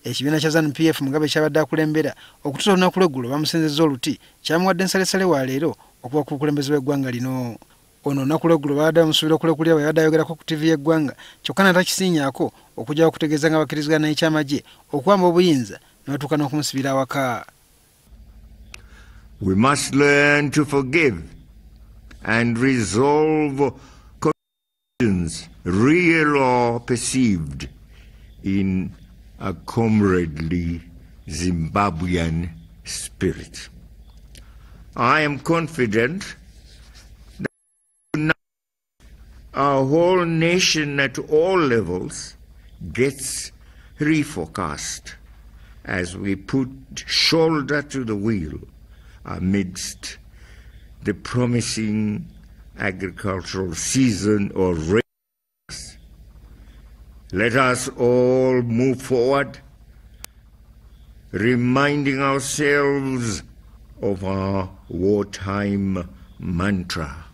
Ekibiina kya ZANU-PF Mugabe kyabadde akulembera okutuusa olunaku lw'eggulo bamusenzezza oluti kyamuwadde ensalesale wa leero okuba ku bukulembeze bw'eggwanga lino. Ono olunaku lw'eggulo baadde bamusuubira okulekulya bwe yabadde ayogerako ku TV y'eggwanga kyokka natakisiinyaako okujja okutegeeza nga bakkirizigana n'ekyamagye okuwamba obuyinza ne batuuka n'okumusibira awaka. We must learn to forgive and resolve conditions, real or perceived, in a comradely Zimbabwean spirit. I am confident that our whole nation at all levels gets refocused as we put shoulder to the wheel amidst the promising agricultural season or rains. Let us all move forward, reminding ourselves of our wartime mantra.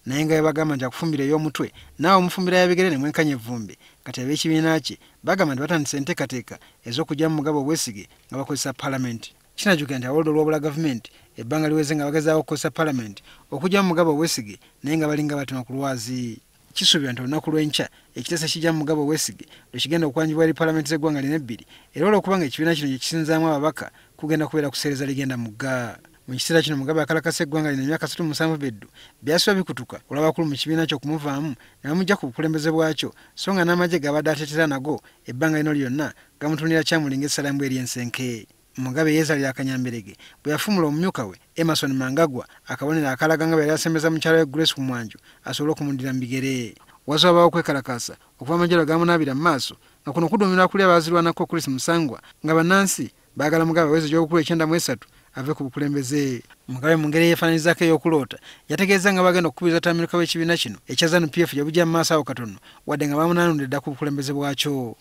Naye nga bagamba nti akufumbira ey'omutwe naawe omufumbira yabigere ne mwenkanya evvumbi kati ab'ekibiina kye bagamba nti batandise enteekateeka ez'okujja mu Mugabe Obwesige nga bakozesa paalamenti. Kinajjukira nti awolda olw'obula gavumenti ebbanga liweze nga bagezaawo okukozesa paalamenti okujja mu Mugabe Obwesige naye nga balinga batema ku lwazi. Kisuubirwa nti olunaku lw'enkya ekiteeso kijja mu Mugabe Obwesige lwe kigenda okwanjibwa eri paalamenti z'eggwanga lino ebbiri era olw'okuba nga ekibiina kino gye kisinzaamu ababaka kugenda kubeera kuseereza ligenda mugga. Mu kiseera kino Mugabe akalakasa eggwanga lino emyaka 37 beddu byasuba bikutuka olw'abakulu mu kibiina kyo okumuvaamu ne bamujja ku bukulembeze bwakyo so nga n'amagye gabadde ateetera nago ebbanga lino lyonna gamutunira kyamulinga essalambwa ery'ensenke. Mugabe yeezalira akanyamberege bwe yafumula omumyuka we Emerson Mnangagwa akabonero akalaga nga bwe yali asembeza mukyala we Grace Kumwanjo asobole okumundira mu bigere. Wazaabawo okwekalakaasa okuva amajjalo gamunaabira mu maaso nga kuno kuduumira kuli abaazirwanako Chris Musangwa nga bannansi baagala Mugabe aweze gy'obukulu 93 ave ku bukulembeze. Mugabe mu ngeri yeefaananyirizaako ey'okuloota yategeeza nga bagenda okukubiriza ttamiruka w'ekibiina kino ekya ZANU-PF gye bujja mu maaso awo katono wadde nga bamunaanudde dda ku bukulembeze bwakyo.